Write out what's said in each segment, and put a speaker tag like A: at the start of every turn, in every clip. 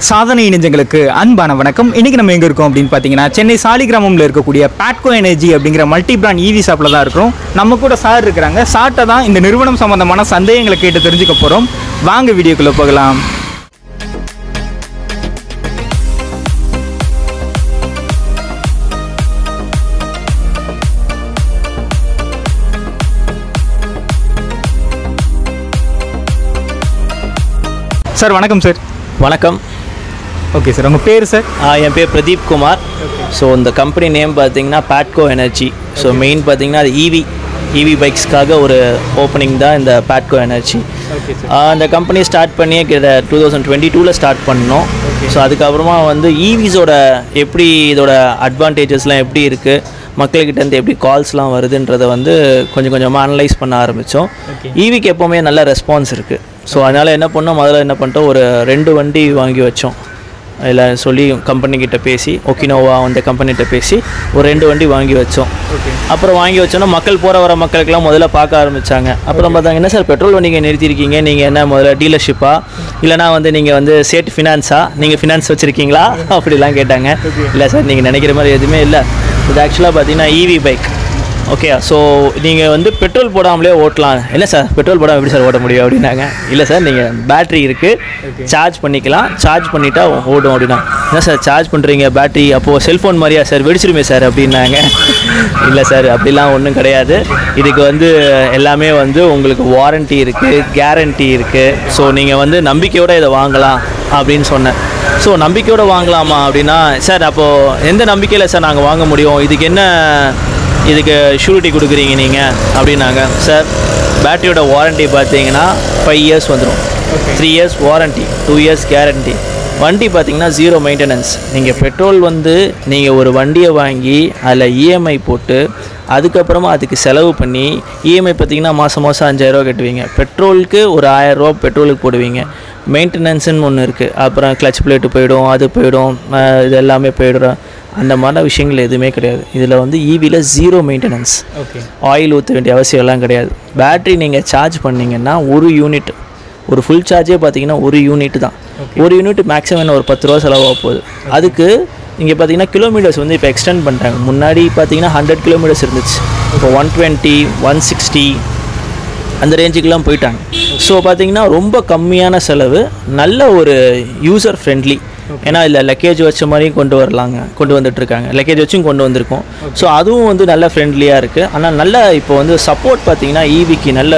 A: சாதனை இணைஞ்சங்களுக்கு அன்பான வணக்கம். இன்னைக்கு நம்ம எங்க இருக்கோம் அப்படின்னு பாத்தீங்கன்னா சென்னை சாலிகிராமம்ல இருக்கக்கூடிய பேட்கோ எனர்ஜி அப்படிங்கிற மல்டி பிராண்ட் ஈவி ஷாப்ல தான் இருக்கிறோம். நம்ம கூட சார் இருக்கிறாங்க. சார்ட்ட தான் இந்த நிறுவனம் சம்பந்தமான சந்தேகங்களை கேட்டு தெரிஞ்சுக்க போறோம். வாங்க வீடியோக்குள்ள போகலாம். சார் வணக்கம் சார்.
B: வணக்கம்.
A: ஓகே சார், உங்கள் பேர் சார்?
B: என் பேர் பிரதீப் குமார். ஸோ இந்த கம்பெனி நேம் பார்த்தீங்கன்னா பேட்கோ எனர்ஜி. ஸோ மெயின் பார்த்தீங்கன்னா அது ஈவி பைக்ஸ்க்காக ஒரு ஓப்பனிங் தான் இந்த பேட்கோ எனர்ஜி. அந்த கம்பெனி ஸ்டார்ட் பண்ணி 2022 ஸ்டார்ட் பண்ணோம். ஸோ அதுக்கப்புறமா வந்து ஈவிஸோட எப்படி இதோட அட்வான்டேஜஸ்லாம் எப்படி இருக்குது, மக்கள்கிட்டேருந்து எப்படி கால்ஸ்லாம் வருதுன்றதை வந்து கொஞ்சம் கொஞ்சமாக அனலைஸ் பண்ண ஆரம்பித்தோம். ஈவிக்கு எப்போவுமே நல்ல ரெஸ்பான்ஸ் இருக்குது. ஸோ அதனால் என்ன பண்ணோம், முதல்ல என்ன பண்ணிட்டோம், ஒரு 2 வண்டி வாங்கி வச்சோம். இல்லை சொல்லி கம்பெனிக்கிட்ட பேசி, ஒக்கினோவா அந்த கம்பெனிகிட்ட பேசி ஒரு 2 வண்டி வாங்கி வச்சோம். அப்புறம் வாங்கி வச்சோன்னா மக்கள் போகிற வர மக்களுக்கெல்லாம் முதல்ல பார்க்க ஆரம்பித்தாங்க. அப்புறம் பார்த்தாங்க, என்ன சார் பெட்ரோல் வண்டிங்க நிறுத்திருக்கீங்க, நீங்கள் என்ன முதல்ல டீலர்ஷிப்பா இல்லைனா வந்து நீங்கள் வந்து சேட் ஃபினான்ஸா, நீங்கள் ஃபினான்ஸ் வச்சுருக்கீங்களா அப்படிலாம் கேட்டாங்க. இல்லை சார் நீங்கள் நினைக்கிற மாதிரி எதுவுமே இல்லை, இது ஆக்சுவலாக பார்த்தீங்கன்னா ஈவி பைக். ஓகே, ஸோ நீங்கள் வந்து பெட்ரோல் போடாமலே ஓட்டலாம். இல்லை சார் பெட்ரோல் போடாமல் எப்படி சார் ஓட்ட முடியும் அப்படின்னாங்க. இல்லை சார் நீங்கள் பேட்ரி இருக்குது, சார்ஜ் பண்ணிக்கலாம், சார்ஜ் பண்ணிட்டா ஓடும் அப்படின்னா. என்ன சார் சார்ஜ் பண்ணுறீங்க பேட்ரி, அப்போது செல்ஃபோன் மாதிரியா சார், வெடிச்சிருமே சார் அப்படின்னாங்க. இல்லை சார் அப்படிலாம் ஒன்றும் கிடையாது, இதுக்கு வந்து எல்லாமே வந்து உங்களுக்கு வாரண்ட்டி இருக்குது, கேரண்டி இருக்குது. ஸோ நீங்கள் வந்து நம்பிக்கையோடு இதை வாங்கலாம் அப்படின்னு சொன்னேன். ஸோ நம்பிக்கையோடு வாங்கலாமா அப்படின்னா, சார் அப்போது எந்த நம்பிக்கையில் சார் நாங்கள் வாங்க முடியும், இதுக்கு ஷூரிட்டி கொடுக்குறீங்க நீங்கள் அப்படின்னாங்க. சார் பேட்டரியோட வாரண்ட்டி பார்த்தீங்கன்னா 5 இயர்ஸ் வந்துடும். 3 இயர்ஸ் வாரண்ட்டி, 2 இயர்ஸ் கேரண்டி. வண்டி பார்த்தீங்கன்னா 0 மெயின்டெனன்ஸ். நீங்கள் பெட்ரோல் வந்து நீங்கள் ஒரு வண்டியை வாங்கி அதில் இஎம்ஐ போட்டு அதுக்கப்புறமா அதுக்கு செலவு பண்ணி இஎம்ஐ பார்த்தீங்கன்னா மாதம் 5000 கட்டுவீங்க. பெட்ரோலுக்கு ஒரு 1000 ரூபா பெட்ரோலுக்கு போடுவீங்க. மெயின்டெனன்ஸுன்னு ஒன்று இருக்குது. அப்புறம் கிளச் பிளேட்டு போயிடும், அது போயிடும், இது எல்லாமே போயிடும். அந்த மாதிரி விஷயங்கள் எதுவுமே கிடையாது. இதில் வந்து ஈவியில் 0 மெயின்டெனன்ஸ். ஆயில் ஊற்ற வேண்டிய அவசியம் எல்லாம் கிடையாது. பேட்ரி நீங்கள் சார்ஜ் பண்ணிங்கன்னா ஒரு யூனிட், ஒரு ஃபுல் சார்ஜே பார்த்தீங்கன்னா ஒரு யூனிட் தான். ஒரு யூனிட் மேக்ஸிமம் ஒரு 10 ரூபா செலவாக போகுது. அதுக்கு இங்கே பார்த்தீங்கன்னா கிலோமீட்டர்ஸ் வந்து இப்போ எக்ஸ்டெண்ட் பண்ணிட்டாங்க. முன்னாடி பார்த்தீங்கன்னா 100 கிலோமீட்டர்ஸ் இருந்துச்சு, இப்போ 120, 160 அந்த ரேஞ்சுக்கெலாம் போயிட்டாங்க. ஸோ பார்த்தீங்கன்னா ரொம்ப கம்மியான செலவு, நல்ல ஒரு யூசர் ஃப்ரெண்ட்லி. ஏன்னா இல்லை லக்கேஜ் வச்ச மாதிரியும் கொண்டு வந்துட்டுருக்காங்க, லக்கேஜ் வச்சும் கொண்டு வந்திருக்கோம். ஸோ அதுவும் வந்து நல்ல ஃப்ரெண்ட்லியாக இருக்குது. ஆனால் நல்ல இப்போ வந்து சப்போர்ட் பார்த்தீங்கன்னா ஈவிக்கு நல்ல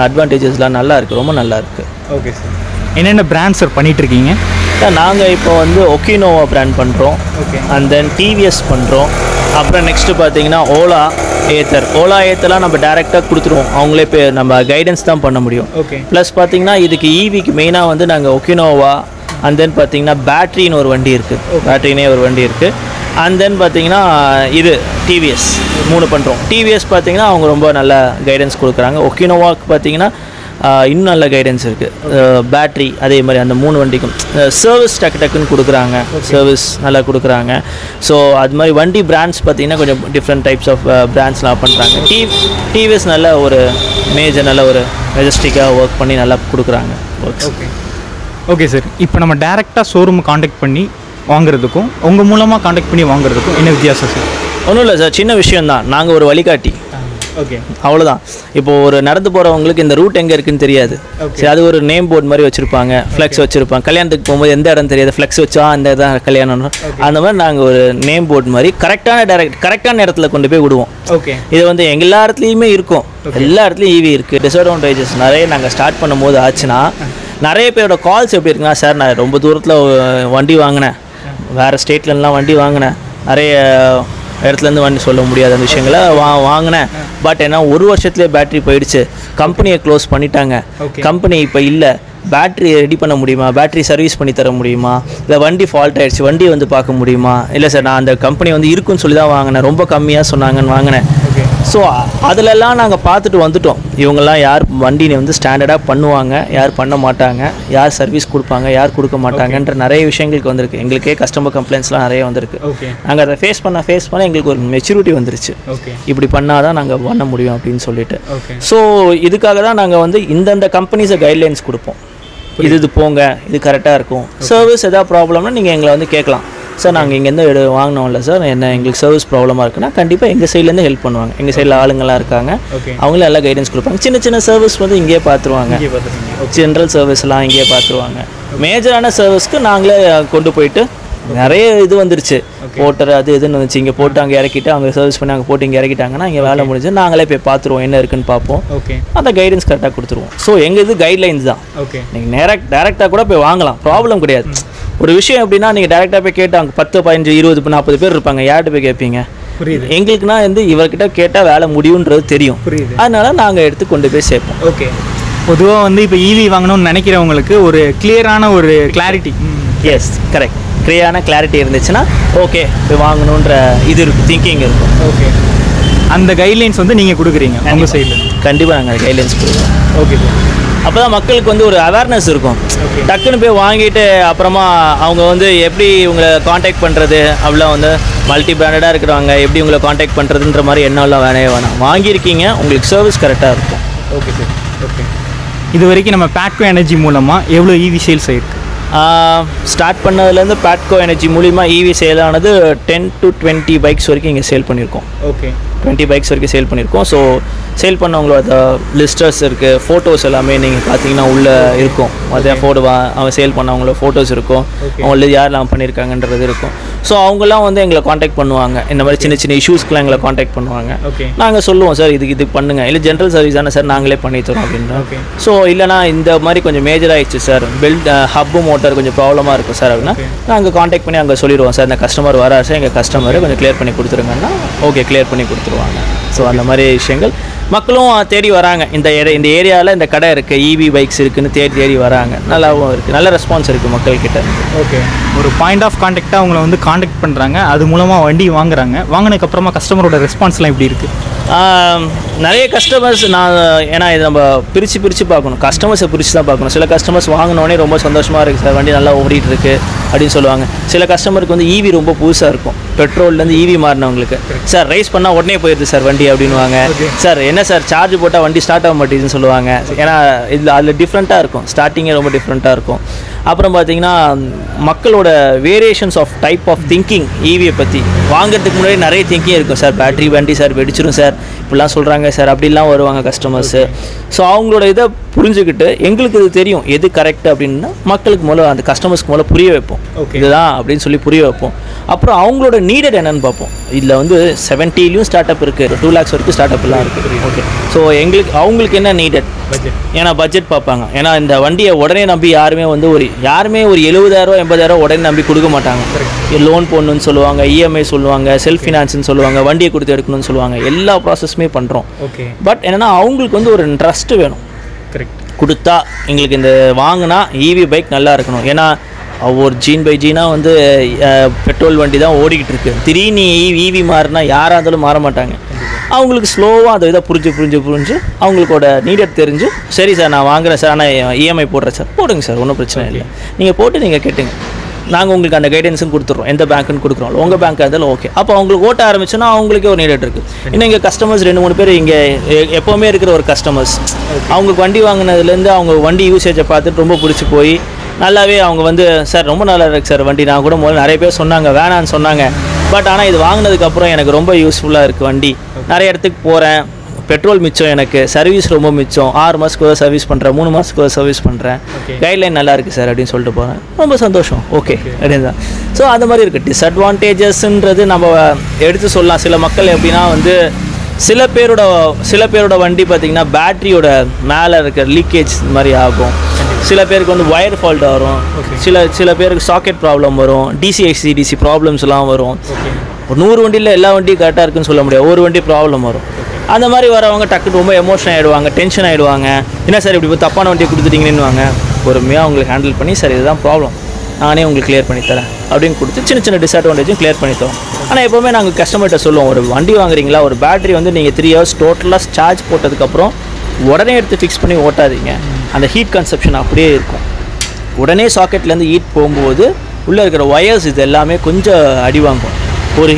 B: அட்வான்டேஜஸ்லாம் நல்லா இருக்குது, ரொம்ப நல்லா இருக்குது.
A: ஓகே சார், என்னென்ன பிராண்ட் சார் பண்ணிகிட்ருக்கீங்க?
B: நாங்கள் இப்போ வந்து ஒக்கினோவா பிராண்ட் பண்ணுறோம், அண்ட் தென் டிவிஎஸ் பண்ணுறோம். அப்புறம் நெக்ஸ்ட்டு பார்த்தீங்கன்னா ஓலா ஏத்தர்லாம் நம்ம டேரெக்டாக கொடுத்துருவோம், அவங்களே நம்ம கைடன்ஸ் தான் பண்ண முடியும். ப்ளஸ் பார்த்தீங்கன்னா இதுக்கு ஈவிக்கு மெயினாக வந்து நாங்கள் ஒக்கினோவா, அண்ட் தென் பார்த்தீங்கன்னா பேட்ரின்னு ஒரு வண்டி இருக்குது, பேட்ரினே ஒரு வண்டி இருக்குது. அண்ட் தென் பார்த்தீங்கன்னா இது டிவிஎஸ் 3 பண்ணுறோம். டிவிஎஸ் பார்த்தீங்கன்னா அவங்க ரொம்ப நல்ல கைடன்ஸ் கொடுக்குறாங்க. ஒக்கினோவாக்கு பார்த்தீங்கன்னா இன்னும் நல்ல கைடன்ஸ் இருக்குது. பேட்ரி அதே மாதிரி அந்த 3 வண்டிக்கும் சர்வீஸ் டக்குன்னு கொடுக்குறாங்க, சர்வீஸ் நல்லா கொடுக்குறாங்க. ஸோ அது மாதிரி வண்டி பிராண்ட்ஸ் பார்த்திங்கன்னா கொஞ்சம் டிஃப்ரெண்ட் டைப்ஸ் ஆஃப் பிராண்ட்ஸ்லாம் பண்ணுறாங்க. டிவிஎஸ் நல்ல ஒரு நல்ல ஒரு மெஜஸ்டிக்காக ஒர்க் பண்ணி நல்லா கொடுக்குறாங்க ஒர்க்ஸ்.
A: ஓகே சார், இப்போ நம்ம டேரெக்டாக ஷோரூம் காண்டாக்ட் பண்ணி வாங்குறதுக்கும் உங்கள் மூலமாக காண்டாக்ட் பண்ணி வாங்குறதுக்கும் என்ன வித்தியாசம் சார்?
B: ஒன்றும் இல்லை சார், சின்ன விஷயந்தான். நாங்கள் ஒரு வழிகாட்டி, அவ்வளோதான். இப்போது ஒரு நடந்து போகிறவங்களுக்கு இந்த ரூட் எங்கே இருக்குதுன்னு தெரியாது. சரி, அது ஒரு நேம் போர்டு மாதிரி வச்சுருப்பாங்க, ஃப்ளெக்ஸ் வச்சுருப்பாங்க. கல்யாணத்துக்கு போகும்போது எந்த இடம் தெரியாது, ஃப்ளெக்ஸ் வச்சா அந்த இடம் கல்யாணம். அந்த மாதிரி நாங்கள் ஒரு நேம் போர்டு மாதிரி கரெக்டான இடத்துல கொண்டு போய் விடுவோம். இது வந்து எல்லா இடத்துலையுமே இருக்கும், எல்லா இடத்துலையும் ஈவி இருக்குது. டிஸ்அட்வான்டேஜஸ் நிறைய நாங்கள் ஸ்டார்ட் பண்ணும்போது ஆச்சுன்னா, நிறைய பேரோட கால்ஸ் எப்படி இருக்குன்னா, சார் நான் ரொம்ப தூரத்தில் வண்டி வாங்கினேன், வேறு ஸ்டேட்லலாம் வண்டி வாங்கினேன், நிறைய இடத்துலேருந்து வண்டி சொல்ல முடியாத அந்த விஷயங்களை வாங்கினேன். பட் ஏன்னா 1 வருஷத்துலேயே பேட்ரி போயிடுச்சு, கம்பெனியை க்ளோஸ் பண்ணிட்டாங்க, கம்பெனி இப்போ இல்லை, பேட்ரி ரெடி பண்ண முடியுமா, பேட்ரி சர்வீஸ் பண்ணி தர முடியுமா, இல்லை வண்டி ஃபால்ட் ஆகிடுச்சு, வண்டியை வந்து பார்க்க முடியுமா? இல்லை சார் நான் அந்த கம்பெனி வந்து இருக்குன்னு சொல்லி தான் வாங்கினேன், ரொம்ப கம்மியாக சொன்னாங்கன்னு வாங்கினேன். ஸோ அதிலெல்லாம் நாங்கள் பார்த்துட்டு வந்துட்டோம், இவங்கெல்லாம் யார் வண்டியை வந்து ஸ்டாண்டர்டாக பண்ணுவாங்க, யார் பண்ண மாட்டாங்க, யார் சர்வீஸ் கொடுப்பாங்க, யார் கொடுக்க மாட்டாங்கன்ற நிறைய விஷயங்களுக்கு வந்திருக்கு. எங்களுக்கே கஸ்டமர் கம்ப்ளைண்ட்ஸ்லாம் நிறைய வந்திருக்கு. நாங்கள் அதை ஃபேஸ் பண்ண எங்களுக்கு ஒரு மெச்சூரிட்டி வந்துருச்சு, இப்படி பண்ணால் தான் நாங்கள் பண்ண முடியும் அப்படின்னு சொல்லிட்டு. ஸோ இதுக்காக தான் நாங்கள் வந்து இந்தந்த கம்பெனிஸை கைட்லைன்ஸ் கொடுப்போம். இது போங்க, இது கரெக்டாக இருக்கும். சர்வீஸ் எதாவது ப்ராப்ளம்னா நீங்கள் எங்களை வந்து கேட்கலாம். சார் நாங்கள் இங்கேருந்து வாங்கினோம்ல சார், என்ன எங்களுக்கு சர்வீஸ் ப்ராப்ளமாக இருக்குன்னா கண்டிப்பாக எங்கள் சைட்லேருந்து ஹெல்ப் பண்ணுவாங்க. எங்கள் சைடில் ஆளுங்கள்லாம் இருக்காங்க, அவங்களும் எல்லாம் கைடன்ஸ் கொடுப்பாங்க. சின்ன சின்ன சர்வீஸ் வந்து இங்கேயே பார்த்துருவாங்க. ஜென்ரல் சர்வீஸ்லாம் இங்கேயே பார்த்துருவாங்க. மேஜரான சர்வீஸ்க்கு நாங்களே கொண்டு போயிட்டு நிறைய இது வந்துருச்சு, போட்டர் அது இதுன்னு வந்துச்சு. இங்கே போட்டு அங்கே இறக்கிட்டு அவங்க சர்வீஸ் பண்ணி அங்கே போட்டு இங்கே இறக்கிட்டாங்கன்னா இங்கே வேலை முடிஞ்சு நாங்களே போய் பார்த்துருவோம், என்ன இருக்குன்னு பார்ப்போம். அந்த கைடன்ஸ் கரெக்டாக கொடுத்துருவோம். ஸோ எங்கள் இது கைட்லைன்ஸ் தான். நீங்கள் டேரெக்டாக கூட போய் வாங்கலாம், ப்ராப்ளம் கிடையாது. ஒரு விஷயம் எப்படின்னா நீங்கள் டேரெக்டாக போய் கேட்டு அங்கே 10, 15, 20, 40 பேர் இருப்பாங்க, யார்கிட்ட போய் கேட்பீங்க? எங்களுக்குனா வந்து இவர்கிட்ட கேட்டால் வேலை முடியுன்றது தெரியும், அதனால நாங்கள் எடுத்து கொண்டு போய் சேர்ப்போம்.
A: ஓகே, பொதுவாக வந்து இப்போ ஈவி வாங்கணும்னு நினைக்கிறவங்களுக்கு ஒரு கிளியரான ஒரு கிளாரிட்டி,
B: எஸ் கரெக்ட், கிளியரான கிளாரிட்டி இருந்துச்சுன்னா ஓகே போய் வாங்கணுன்ற இது இருக்கும், திங்கிங் இருக்கும்.
A: ஓகே, அந்த கைட்லைன்ஸ் வந்து நீங்கள் கொடுக்குறீங்க உங்கள் சைடில்?
B: கண்டிப்பாக நாங்கள் கைட்லைன்ஸ் கொடுக்குறோம்.
A: ஓகே,
B: அப்போ தான் மக்களுக்கு வந்து ஒரு அவேர்னஸ் இருக்கும். டக்குன்னு போய் வாங்கிட்டு அப்புறமா அவங்க வந்து எப்படி உங்களை காண்டாக்ட் பண்ணுறது, அப்படிலாம் வந்து மல்டி பிராண்டடாக இருக்கிறவங்க எப்படி உங்களை காண்டாக்ட் பண்ணுறதுன்ற மாதிரி எண்ணம்லாம் வேணாம். வாங்கியிருக்கீங்க, உங்களுக்கு சர்வீஸ் கரெக்டாக இருக்கும்.
A: Okay sir. ஓகே, இது வரைக்கும் நம்ம பேட்கோ எனர்ஜி மூலமாக எவ்வளோ ஈவி சேல்ஸ் ஆகிருக்கு?
B: ஸ்டார்ட் பண்ணதுலேருந்து பேட்கோ எனர்ஜி மூலிமா ஈவி சேல் ஆனது 10 to 20 பைக்ஸ் வரைக்கும் இங்கே சேல் பண்ணியிருக்கோம்.
A: ஓகே,
B: 20 பைக்ஸ் வரைக்கும் சேல் பண்ணியிருக்கோம். ஸோ சேல் பண்ணவங்களோட லிஸ்டர்ஸ் இருக்குது, ஃபோட்டோஸ் எல்லாமே நீங்கள் பார்த்தீங்கன்னா உள்ளே இருக்கும். அதே அவன் சேல் பண்ணவங்களோட ஃபோட்டோஸ் இருக்கும், அவங்கள யாரெல்லாம் பண்ணியிருக்காங்கன்றது இருக்கும். ஸோ அவங்களாம் வந்து எங்களை காண்டாக்ட் பண்ணுவாங்க, இந்த மாதிரி சின்ன சின்ன இஷ்யூஸ்க்குலாம் எங்களை காண்டாக்ட் பண்ணுவாங்க. நாங்கள் சொல்லுவோம் சார் இது பண்ணுங்கள், இல்லை ஜென்ரல் சர்வீஸ் தானே சார் நாங்களே பண்ணி தரோம் அப்படின்றோம். ஸோ இல்லைனா இந்த மாதிரி கொஞ்சம் மேஜர் ஆகிடுச்சு சார், ஹப்பு மோட்டர் கொஞ்சம் ப்ராப்ளமாக இருக்கும் சார் அப்படின்னா நாங்கள் காண்டாக்ட் பண்ணி அங்கே சொல்லிடுவோம், சார் இந்த கஸ்டமர் வராரு சார், எங்கள் கஸ்டமரை கொஞ்சம் கிளியர் பண்ணி கொடுத்துருங்கன்னா ஓகே கிளியர் பண்ணி கொடுத்துருவாங்க. ஸோ அந்த மாதிரி விஷயங்கள் மக்களும் தேடி வராங்க. இந்த ஏரியாவில் இந்த கடை இருக்குது, ஈவி பைக்ஸ் இருக்குதுன்னு தேடி வராங்க. நல்லாவும் இருக்குது, நல்ல ரெஸ்பான்ஸ் இருக்குது மக்கள்கிட்ட.
A: ஓகே, ஒரு பாயிண்ட் ஆஃப் கான்டாக்டாக அவங்கள வந்து காண்டாக்ட் பண்ணுறாங்க, அது மூலமாக வண்டி வாங்குறாங்க. வாங்கினதுக்கப்புறமா கஸ்டமரோட ரெஸ்பான்ஸ்லாம் எப்படி இருக்குது?
B: நிறைய கஸ்டமர்ஸ் ஏன்னா இது நம்ம பிரித்து பார்க்கணும், கஸ்டமர்ஸை பிரித்து தான் பார்க்கணும். சில கஸ்டமர்ஸ் வாங்கினோடனே ரொம்ப சந்தோஷமாக இருக்குது சார், வண்டி நல்லா ஓடிட்டு இருக்கு அப்படின்னு சொல்லுவாங்க. சில கஸ்டமருக்கு வந்து ஈவி ரொம்ப புதுசாக இருக்கும், பெட்ரோல்லேருந்து ஈவி மாறினவங்களுக்கு சார் ரைஸ் பண்ணால் உடனே போயிடுது சார் வண்டி அப்படின்வாங்க. சார் என்ன சார் சார்ஜ் போட்டால் வண்டி ஸ்டார்ட் ஆக மாட்டேங்குதுன்னு சொல்லுவாங்க. ஏன்னா அதில் டிஃப்ரெண்ட்டாக இருக்கும், ஸ்டார்டிங்கே ரொம்ப டிஃப்ரெண்ட்டாக இருக்கும். அப்புறம் பார்த்தீங்கன்னா மக்களோட variations of type of thinking ஈவியை பற்றி வாங்கிறதுக்கு முன்னாடி நிறைய திங்கிங் இருக்கும். சார் பேட்டரி வண்டி சார் வெடிச்சிடும் சார் இப்படிலாம் சொல்கிறாங்க சார், அப்படிலாம் வருவாங்க கஸ்டமர்ஸு. ஸோ அவங்களோட இதை புரிஞ்சுக்கிட்டு எங்களுக்கு இது தெரியும் எது கரெக்ட் அப்படின்னா மக்களுக்கு முதல்ல அந்த கஸ்டமர்ஸ்க்கு முதல்ல புரிய வைப்போம், இதுதான் அப்படின்னு சொல்லி புரிய வைப்போம். அப்புறம் அவங்களோட நீடட் என்னன்னு பார்ப்போம். இதில் வந்து 70லையும் ஸ்டார்ட் அப் இருக்குது, 2 lakhs வரைக்கும் ஸ்டார்ட் அப்லாம் இருக்குது. ஓகே, ஸோ அவங்களுக்கு என்ன நீடட், ஏன்னா பட்ஜெட் பார்ப்பாங்க. ஏன்னா இந்த வண்டியை உடனே நம்பி யாருமே ஒரு 70,000 80,000 உடனே நம்பி கொடுக்க மாட்டாங்க. லோன் போடணும்னு சொல்லுவாங்க, இஎம்ஐ சொல்லுவாங்க, செல்ஃப் ஃபினான்ஸ்னு சொல்லுவாங்க, வண்டியை கொடுத்து எடுக்கணும்னு சொல்லுவாங்க. எல்லா ப்ராசஸுமே பண்ணுறோம். பட் என்னென்னா அவங்களுக்கு வந்து ஒரு ட்ரஸ்ட் வேணும். கொடுத்தா எங்களுக்கு இந்த வாங்கினா ஈவி பைக் நல்லா இருக்கணும். ஏன்னா ஒரு ஜீன் பை ஜீனாக வந்து பெட்ரோல் வண்டி தான் ஓடிக்கிட்டு இருக்கு. திடீர்னு ஈவி மாறினா யாராக இருந்தாலும் மாற மாட்டாங்க. அவங்களுக்கு ஸ்லோவாக அதை இதை புரிஞ்சு அவங்களோட நீடட் தெரிஞ்சு சரி சார் நான் வாங்குகிறேன் சார், ஆனால் இஎம்ஐ போடுறேன் சார், போடுங்க சார் ஒன்றும் பிரச்சனை இல்லை, நீங்கள் போட்டு நீங்கள் கேட்டுங்க, நாங்கள் உங்களுக்கு அந்த கைடன்ஸும் கொடுத்துட்றோம். எந்த பேங்க்குன்னு கொடுக்குறோம், உங்கள் பேங்க்காக இருந்தாலும் ஓகே. அப்போ அவங்களுக்கு ஓட்ட ஆரம்பிச்சோன்னா அவங்களுக்கே ஒரு நீடட் இருக்குது. இன்னும் இங்கே கஸ்டமர்ஸ் 2-3 பேர் இங்கே எப்போவுமே இருக்கிற ஒரு கஸ்டமர்ஸ், அவங்களுக்கு வண்டி வாங்கினதுலேருந்து அவங்க வண்டி யூசேஜை பார்த்துட்டு ரொம்ப பிடிச்சி போய் நல்லாவே அவங்க வந்து சார் ரொம்ப நல்லா இருக்குது சார் வண்டி, நான் கூட முதல்ல நிறைய பேர் சொன்னாங்க வேணான்னு சொன்னாங்க, பட் ஆனால் இது வாங்கினதுக்கப்புறம் எனக்கு ரொம்ப யூஸ்ஃபுல்லாக இருக்குது வண்டி, நிறைய இடத்துக்கு போகிறேன், பெட்ரோல் மிச்சம், எனக்கு சர்வீஸ் ரொம்ப மிச்சம், 6 மாதத்துக்கு சர்வீஸ் பண்ணுறேன், 3 மாதத்துக்கு சர்வீஸ் பண்ணுறேன், கைட்லைன் நல்லா இருக்குது சார் அப்படின்னு சொல்லிட்டு போகிறேன், ரொம்ப சந்தோஷம் ஓகே அப்படின்னு தான். ஸோ அந்த மாதிரி இருக்குது. டிஸ்அட்வான்டேஜஸ்ன்றது நம்ம எடுத்து சொல்லலாம். சில மக்கள் எப்படின்னா வந்து சில பேரோட வண்டி பார்த்திங்கன்னா பேட்ரியோட மேலே இருக்கிற லீக்கேஜ் மாதிரி ஆகும், சில பேருக்கு வந்து ஒயர் ஃபால்ட் வரும், சில பேருக்கு சாக்கெட் ப்ராப்ளம் வரும், டிசி ப்ராப்ளம்ஸ்லாம் வரும். ஒரு 100 வண்டியில் எல்லா வண்டியும் கரெக்டாக இருக்குன்னு சொல்ல முடியாது, ஒரு வண்டி ப்ராப்ளம் வரும். அந்த மாதிரி வரவங்க டக்குன்னு ரொம்ப எமோஷன் ஆகிடுவாங்க, டென்ஷன் ஆகிடுவாங்க. என்ன சார் இப்படி தப்பான வண்டியை கொடுத்துட்டீங்கன்னு பொறுமையாக அவங்களுக்கு ஹேண்டில் பண்ணி சார் இதுதான் ப்ராப்ளம், நானே உங்களுக்கு கிளியர் பண்ணி தரேன் அப்படின்னு கொடுத்து சின்ன டிஸ்அட்வான்டேஜும் கிளியர் பண்ணி தரோம். ஆனால் எப்போவுமே நாங்கள் கஸ்டமர்கிட்ட சொல்லுவோம், ஒரு வண்டி வாங்குறீங்களா, ஒரு பேட்டரி வந்து நீங்கள் 3 hours டோட்டலாக சார்ஜ் போட்டதுக்கப்புறம் உடனே எடுத்து ஃபிக்ஸ் பண்ணி ஓட்டாதீங்க, அந்த ஹீட் கன்சப்ஷன் அப்படியே இருக்கும். உடனே சாக்கெட்லேருந்து ஹீட் போகும்போது உள்ளே இருக்கிற ஒயர்ஸ் இது எல்லாமே கொஞ்சம் அடி வாங்கும். ஒரு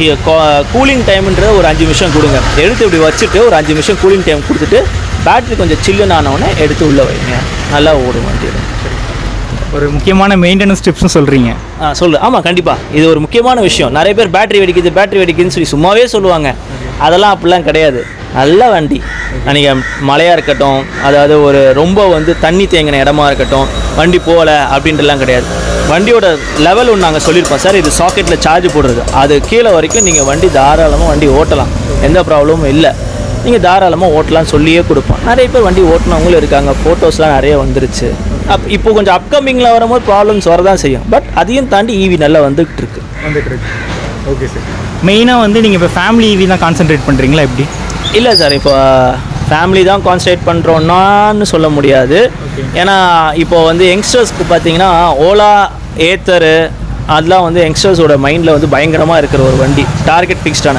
B: கூலிங் டைம்ன்றது ஒரு 5 நிமிஷம் கொடுங்க, எடுத்து இப்படி வச்சுட்டு ஒரு 5 நிமிஷம் கூலிங் டைம் கொடுத்துட்டு பேட்டரி கொஞ்சம் சில்லுன்னு ஆனவுடனே எடுத்து உள்ளே வைங்க, நல்லா ஓடும் வண்டி.
A: ஒரு முக்கியமான மெயின்டெனன்ஸ் டிப்ஸும் சொல்கிறீங்க.
B: சொல்லு. ஆமாம், கண்டிப்பாக இது ஒரு முக்கியமான விஷயம். நிறைய பேர் பேட்டரி வெடிக்குதுன்னு சொல்லி சும்மாவே சொல்லுவாங்க. அதெல்லாம் அப்படிலாம் கிடையாது. நல்ல வண்டி, நீங்கள் மழையாக இருக்கட்டும், அதாவது ஒரு ரொம்ப வந்து தண்ணி தேங்கின இடமா இருக்கட்டும், வண்டி போகலை அப்படின்றலாம் கிடையாது. வண்டியோட லெவல் ஒன்று நாங்கள் சொல்லியிருப்போம் சார். இது சாக்கெட்டில் சார்ஜ் போடுறது, அது கீழே வரைக்கும் நீங்கள் வண்டி தாராளமாக வண்டி ஓட்டலாம், எந்த ப்ராப்ளமும் இல்லை. நீங்கள் தாராளமாக ஓட்டலாம் சொல்லியே கொடுப்போம். நிறைய பேர் வண்டி ஓட்டினவங்களும் இருக்காங்க, ஃபோட்டோஸ்லாம் நிறைய வந்துருச்சு. இப்போ கொஞ்சம் அப்கமிங்கில் வரும்போது ப்ராப்ளம்ஸ் வரதான் செய்யும். பட் அதையும் தாண்டி ஈவி நல்லா வந்துகிட்டு இருக்கு.
A: Okay sir. மெயினாக வந்து நீங்கள் இப்போ ஃபேமிலி ஈவி தான் கான்சென்ட்ரேட் பண்ணுறீங்களா எப்படி?
B: இல்லை சார், இப்போ ஃபேமிலி தான் கான்சன்ட்ரேட் பண்ணுறோன்னான்னு சொல்ல முடியாது. ஏன்னா இப்போ வந்து யங்ஸ்டர்ஸ்க்கு பார்த்தீங்கன்னா ஓலா, ஏத்தரு அதெல்லாம் வந்து யங்ஸ்டர்ஸோட மைண்டில் வந்து பயங்கரமாக இருக்கிற ஒரு வண்டி, டார்கெட் ஃபிக்ஸ்டான.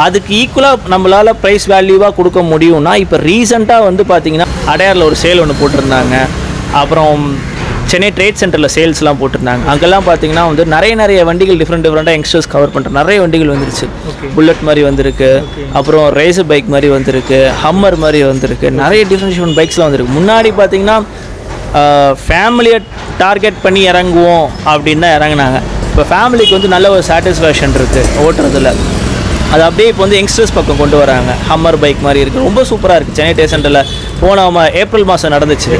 B: அதுக்கு ஈக்குவலாக நம்மளால் ப்ரைஸ் வேல்யூவாக கொடுக்க முடியும்னா, இப்போ ரீசெண்டாக வந்து பார்த்திங்கன்னா அடையாரில் ஒரு சேல் ஒன்று போட்டிருந்தாங்க. அப்புறம் சென்னை ட்ரேட் சென்டரில் சேல்ஸ்லாம் போட்டிருந்தாங்க. அங்கெல்லாம் பார்த்தீங்கன்னா வந்து நிறைய வண்டிகள் டிஃப்ரெண்ட்டாக யங்ஸ்டர்ஸ் கவர் பண்ணுற நிறைய வண்டிகள் வந்துருச்சு. புல்லட் மாதிரி வந்திருக்கு, அப்புறம் ரேசர் பைக் மாதிரி வந்திருக்கு, ஹம்மர் மாதிரி வந்திருக்கு, நிறைய டிஃப்ரெண்ட் பைக்ஸ்லாம் வந்திருக்கு. முன்னாடி பார்த்தீங்கன்னா ஃபேமிலியை டார்கெட் பண்ணி இறங்குவோம் அப்படின்னு தான் இறங்குனாங்க. இப்போ ஃபேமிலிக்கு வந்து நல்ல ஒரு சாட்டிஸ்ஃபேக்ஷன் இருக்குது ஓட்டுறதுல. அது அப்படியே இப்போ வந்து யங்ஸ்டர்ஸ் பக்கம் கொண்டு வராங்க. ஹம்மர் பைக் மாதிரி இருக்குது, ரொம்ப சூப்பராக இருக்குது. சென்னை ட்ரேட் சென்டரில் போன ஏப்ரல் மாதம் நடந்துச்சு.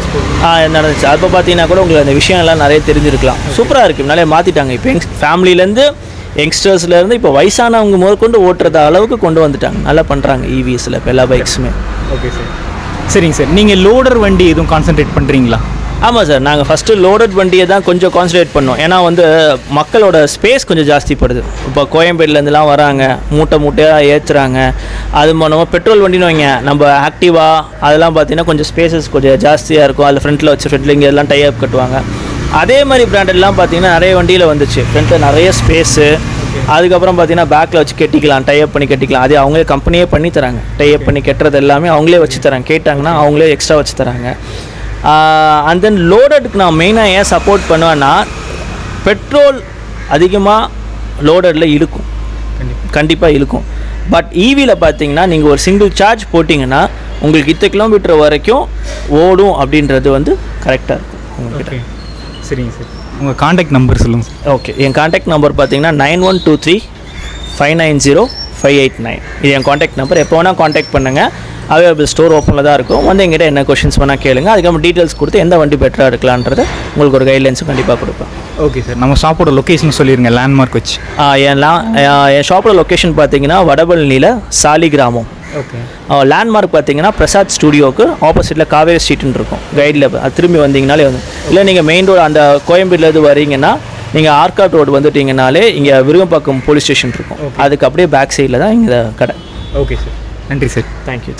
B: அப்போ பார்த்தீங்கன்னா கூட உங்களுக்கு அந்த விஷயம்லாம் நிறைய தெரிஞ்சிருக்கலாம். சூப்பராக இருக்குது, நிறைய மாற்றிட்டாங்க. இப்போ ஃபேமிலியிலேருந்து யங்ஸ்டர்ஸ்லேருந்து இப்போ வயசானவங்க முதற்கொண்டு ஓட்டுறது அளவுக்கு கொண்டு வந்துட்டாங்க. நல்லா பண்ணுறாங்க ஈவிஎஸில் இப்போ எல்லா பைக்ஸுமே.
A: Okay sir. சரிங்க சார். நீங்கள் லோடர் வண்டி எதுவும் கான்சன்ட்ரேட் பண்ணுறீங்களா?
B: ஆமாம் சார், நாங்கள் ஃபஸ்ட்டு லோடட் வண்டியை தான் கொஞ்சம் கான்சன்ட்ரேட் பண்ணோம். ஏன்னா வந்து மக்களோட ஸ்பேஸ் கொஞ்சம் ஜாஸ்திப்படுது. இப்போ கோயம்பேடுலேருந்துலாம் வராங்க, மூட்டையாக ஏற்றுறாங்க. அது மூலமாக பெட்ரோல் வண்டின்னு வைங்க, நம்ம ஆக்டிவா அதெல்லாம் பார்த்தீங்கன்னா கொஞ்சம் ஸ்பேசஸ் கொஞ்சம் ஜாஸ்தியாக இருக்கும். அதில் ஃப்ரண்ட்டில் வச்சு ஃப்ரண்ட்டில் இங்கே எல்லாம் டைப் கட்டுவாங்க. அதே மாதிரி பிராண்டட்லாம் பார்த்தீங்கன்னா நிறைய வண்டியில் வந்துச்சு. ஃப்ரண்ட்டில் நிறைய ஸ்பேஸு, அதுக்கப்புறம் பார்த்தீங்கன்னா பேக்கில் வச்சு கட்டிக்கலாம், டைப் பண்ணி கட்டிக்கலாம். அதே அவங்களே கம்பெனியே பண்ணி தராங்க. டைப் பண்ணி கட்டுறது எல்லாமே அவங்களே வச்சு தராங்க. கேட்டாங்கன்னா அவங்களே எக்ஸ்ட்ரா வச்சு தராங்க. அண்ட் தென் லோடடுக்கு நான் மெயினாக ஏன் சப்போர்ட் பண்ணுவேன்னா, பெட்ரோல் அதிகமாக லோடடில் இழுக்கும், கண்டிப்பாக இழுக்கும். பட் ஈவியில் பார்த்தீங்கன்னா நீங்கள் ஒரு சிங்கிள் சார்ஜ் போட்டிங்கன்னா உங்களுக்கு 10 கிலோமீட்டர் வரைக்கும் ஓடும் அப்படின்றது வந்து கரெக்டாக இருக்கும் உங்கள்கிட்ட.
A: சரிங்க சார். உங்கள் காண்டாக்ட் நம்பர் சொல்லுங்கள் சார்.
B: ஓகே, என் காண்டாக்ட் நம்பர் பார்த்தீங்கன்னா 9123590589. இது என் காண்டாக்ட் நம்பர். எப்போ வேணால் காண்டாக்ட் பண்ணுங்கள். அவைலபிள் ஸ்டோர் ஓப்பனில் தான் இருக்கும். வந்து எங்கிட்ட என்ன கொஷின்ஸ் வேணால் கேளுங்க. அதுக்கப்புறம் டீட்டெயில்ஸ் கொடுத்து எந்த வண்டி பெட்டராக இருக்கலான்றது உங்களுக்கு ஒரு கைட்லைன்ஸும் கண்டிப்பாக கொடுப்பேன்.
A: Okay sir. நம்ம ஷாப்போட லொக்கேஷன் சொல்லிடுங்க, லேண்ட்மார்க் வச்சு.
B: என் ஷாப்போட லொக்கேஷன் பார்த்தீங்கன்னா வடபழனியில் சாலிகிராமம். ஓகே. லேண்ட்மார்க் பார்த்தீங்கன்னா பிரசாத் ஸ்டுடியோவுக்கு ஆப்போசிட்டில் காவேரி ஸ்ட்ரீட்னு இருக்கும். கைடில் அது திரும்பி வந்தீங்கனாலே வந்து, இல்லை நீங்கள் மெயின் ரோடு அந்த கோயம்பேடுலேருந்து வரீங்கன்னா நீங்கள் ஆர்காட் ரோடு வந்துட்டிங்கனாலே இங்கே விருகம்பாக்கம் போலீஸ் ஸ்டேஷன் இருக்கும். அதுக்கு அப்படியே பேக் சைடில் தான் இங்கே கடை.
A: Okay sir. நன்றி சார்.
B: தேங்க்யூ.